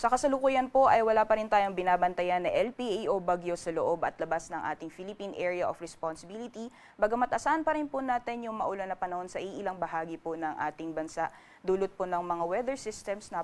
Sa kasalukuyan po ay wala pa rin tayong binabantayan na LPA o bagyo sa loob at labas ng ating Philippine Area of Responsibility, bagamat asahan pa rin po natin yung maulan na panahon sa iilang bahagi po ng ating bansa, dulot po ng mga weather systems na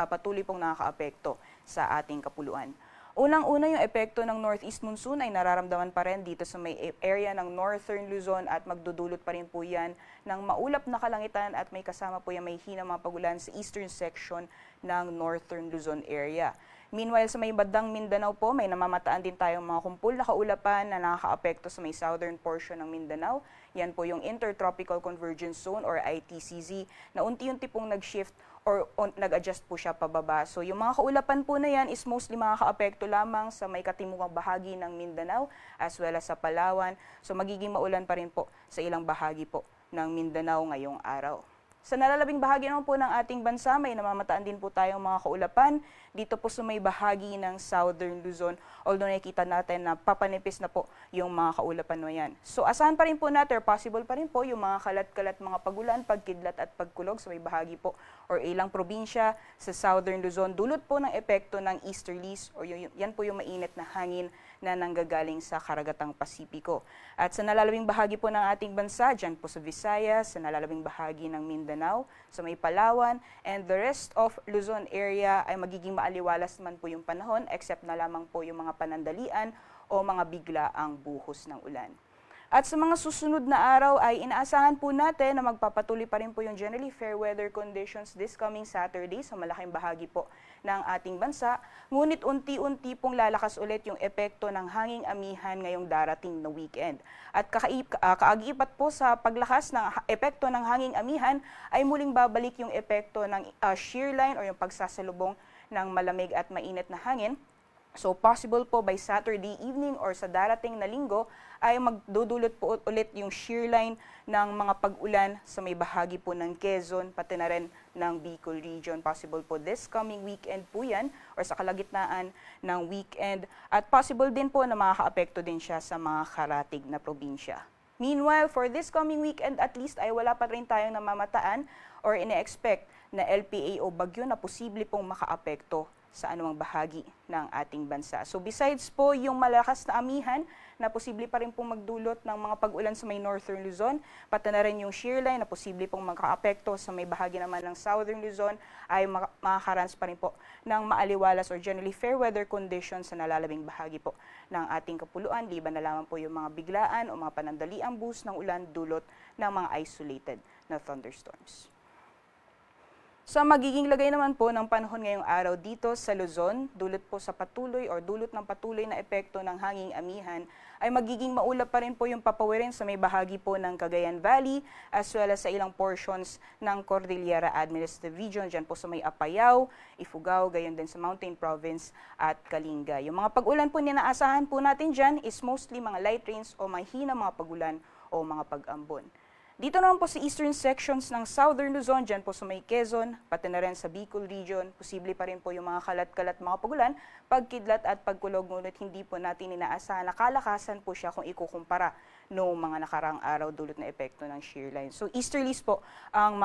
patuloy pong nakakaapekto sa ating kapuluan. Unang-una, yung epekto ng northeast monsoon ay nararamdaman pa rin dito sa may area ng northern Luzon at magdudulot pa rin po yan ng maulap na kalangitan at may kasama po yung may hinang mga pagulan sa eastern section ng northern Luzon area. Meanwhile, sa may bandang Mindanao po, may namamataan din tayong mga kumpul na kaulapan na nakakaapekto sa may southern portion ng Mindanao. Yan po yung Intertropical Convergence Zone or ITCZ na unti-unti pong nag-shift or nag-adjust po siya pababa. So yung mga kaulapan po na yan is mostly makakaapekto lamang sa may katimugang bahagi ng Mindanao as well as sa Palawan. So magiging maulan pa rin po sa ilang bahagi po ng Mindanao ngayong araw. Sa nalalabing bahagi naman po ng ating bansa, may namamataan din po tayong mga kaulapan dito po sa may bahagi ng southern Luzon. Although nakikita natin na papanipis na po yung mga kaulapan na yan. So asahan pa rin po natin, possible pa rin po yung mga kalat-kalat mga pagulan, pagkidlat at pagkulog sa may bahagi po or ilang probinsya sa southern Luzon. Dulot po ng epekto ng easterlies o yan po yung mainit na hangin na nanggagaling sa karagatang Pasipiko. At sa nalalabing bahagi po ng ating bansa, dyan po sa Visayas, sa nalalabing bahagi ng Mindanao, sa may Palawan, and the rest of Luzon area ay magiging maaliwalas naman po yung panahon except na lamang po yung mga panandalian o mga biglaang buhos ng ulan. At sa mga susunod na araw ay inaasahan po natin na magpapatuloy pa rin po yung generally fair weather conditions this coming Saturday sa malaking bahagi po ng ating bansa. Ngunit unti-unti pong lalakas ulit yung epekto ng hanging amihan ngayong darating na weekend. At kaagipat po sa paglakas ng epekto ng hanging amihan ay muling babalik yung epekto ng shear line o yung pagsasalubong ng malamig at mainit na hangin. So possible po by Saturday evening or sa darating na linggo ay magdudulot po ulit yung shear line ng mga pag-ulan sa may bahagi po ng Quezon, pati na rin ng Bicol region. Possible po this coming weekend po yan or sa kalagitnaan ng weekend. At possible din po na makakaapekto din siya sa mga karatig na probinsya. Meanwhile, for this coming weekend at least ay wala pa rin tayong namamataan or ine-expect na LPA o bagyo na posible pong makaapekto sa anumang bahagi ng ating bansa. So besides po yung malakas na amihan na posible pa rin pong magdulot ng mga pag-ulan sa may northern Luzon, pati na rin yung shear line na posible pong magkaapekto sa may bahagi naman ng southern Luzon ay makakarans pa rin po ng maaliwalas or generally fair weather conditions sa nalalabing bahagi po ng ating kapuluan, liban na lamang po yung mga biglaan o mga panandaliang buhos ng ulan dulot ng mga isolated na thunderstorms. Sa magiging lagay naman po ng panahon ngayong araw dito sa Luzon, dulot ng patuloy na epekto ng hanging amihan, ay magiging maulap pa rin po yung papawirin sa may bahagi po ng Cagayan Valley as well as sa ilang portions ng Cordillera Administrative Region, dyan po sa may Apayao, Ifugao, gayon din sa Mountain Province at Kalinga. Yung mga pag-ulan po ninaasahan po natin dyan is mostly mga light rains o mahina mga pag-ulan o mga pag-ambon. Dito naman po sa eastern sections ng southern Luzon, dyan po sa may Quezon, pati na rin sa Bicol region, posible pa rin po yung mga kalat-kalat mga pagulan, pagkidlat at pagkulog, ngunit hindi po natin inaasahan na kalakasan po siya kung ikukumpara noong mga nakarang araw dulot na epekto ng shear line. So easterlies po ang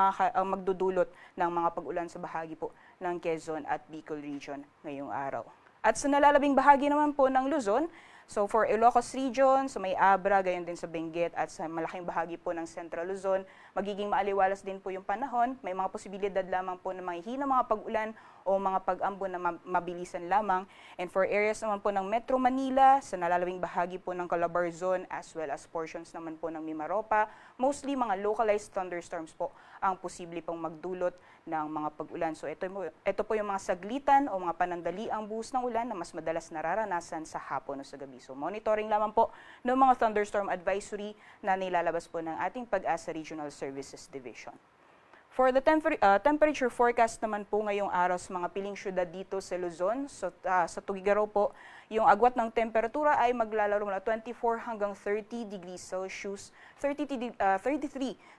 magdudulot ng mga pagulan sa bahagi po ng Quezon at Bicol region ngayong araw. At sa nalalabing bahagi naman po ng Luzon, so for Ilocos region, sa may Abra, gayon din sa Benguet at sa malaking bahagi po ng Central Luzon, magiging maaliwalas din po yung panahon. May mga posibilidad lamang po na mahihina mga pag-ulan o mga pag-ambon na mabilisan lamang. And for areas naman po ng Metro Manila, sa nalalawing bahagi po ng Calabarzon as well as portions naman po ng Mimaropa, mostly mga localized thunderstorms po ang posible pong magdulot ng mga pag-ulan. So ito po yung mga saglitan o mga panandaliang buhos ng ulan na mas madalas nararanasan sa hapon o sa gabi. So monitoring lamang po ng mga thunderstorm advisory na nilalabas po ng ating Pag-asa Regional Services Division. For the temperature forecast naman po ngayong araw sa mga piling syudad dito sa Luzon, so, sa Tugigaraw po, yung agwat ng temperatura ay maglalaro mula 24 hanggang 30 degrees Celsius, 33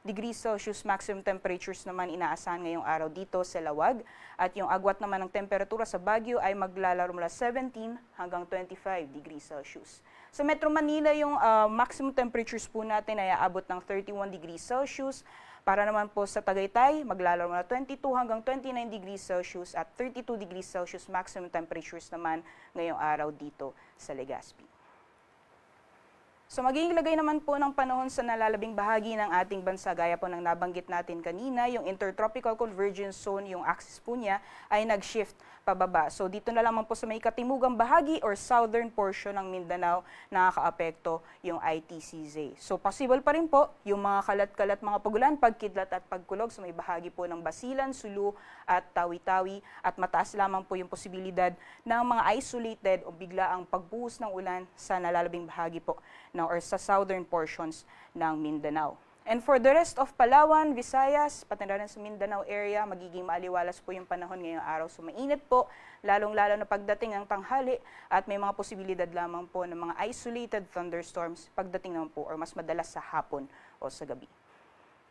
degrees Celsius maximum temperatures naman inaasahan ngayong araw dito sa Lawag. At yung agwat naman ng temperatura sa Baguio ay maglalaro mula 17 hanggang 25 degrees Celsius. Sa Metro Manila, yung maximum temperatures po natin ay aabot ng 31 degrees Celsius, Para naman po sa Tagaytay, maglalaro na 22 hanggang 29 degrees Celsius at 32 degrees Celsius maximum temperatures naman ngayong araw dito sa Legazpi. So magiging lagay naman po ng panahon sa nalalabing bahagi ng ating bansa, gaya po ng nabanggit natin kanina, yung Intertropical Convergence Zone, yung axis po niya ay nag-shift pababa. So dito na lamang po sa may katimugang bahagi or southern portion ng Mindanao nakakaapekto yung ITCZ. So possible pa rin po yung mga kalat-kalat mga pagulan, pagkidlat at pagkulog sa may bahagi po ng Basilan, Sulu at Tawi-Tawi, at mataas lamang po yung posibilidad ng mga isolated o biglaang pagbuhos ng ulan sa nalalabing bahagi po or sa southern portions ng Mindanao. And for the rest of Palawan, Visayas, pati na rin sa Mindanao area, magiging maaliwalas po yung panahon ngayong araw. So mainit po, lalong-lalo na pagdating ng tanghali, at may mga posibilidad lamang po ng mga isolated thunderstorms pagdating naman po or mas madalas sa hapon o sa gabi.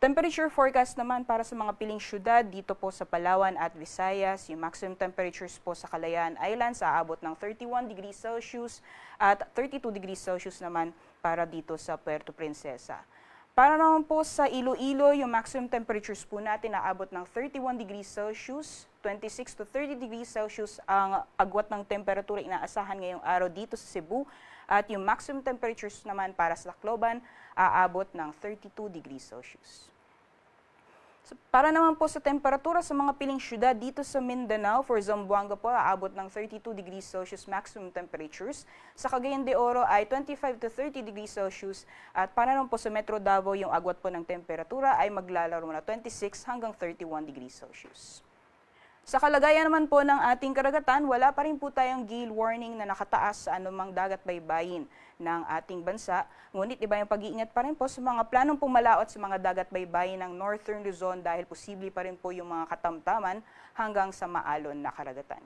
Temperature forecast naman para sa mga piling syudad dito po sa Palawan at Visayas, yung maximum temperatures po sa Kalayaan Islands aabot ng 31 degrees Celsius at 32 degrees Celsius naman para dito sa Puerto Princesa. Para naman po sa Iloilo, yung maximum temperatures po natin aabot ng 31 degrees Celsius, 26 to 30 degrees Celsius ang agwat ng temperatura inaasahan ngayong araw dito sa Cebu, at yung maximum temperatures naman para sa Tacloban aabot ng 32 degrees Celsius. So, para naman po sa temperatura sa mga piling syudad dito sa Mindanao, for Zamboanga po, aabot ng 32 degrees Celsius maximum temperatures. Sa Cagayan de Oro ay 25 to 30 degrees Celsius. At para naman po sa Metro Davao, yung agwat po ng temperatura ay maglalaro na 26 hanggang 31 degrees Celsius. Sa kalagayan naman po ng ating karagatan, wala pa rin po tayong gale warning na nakataas sa anumang dagat baybayin ng ating bansa. Ngunit iba yung pag-iingat pa rin po sa mga planong pumalaot sa mga dagat baybayin ng Northern Luzon dahil posible pa rin po yung mga katamtaman hanggang sa maalon na karagatan.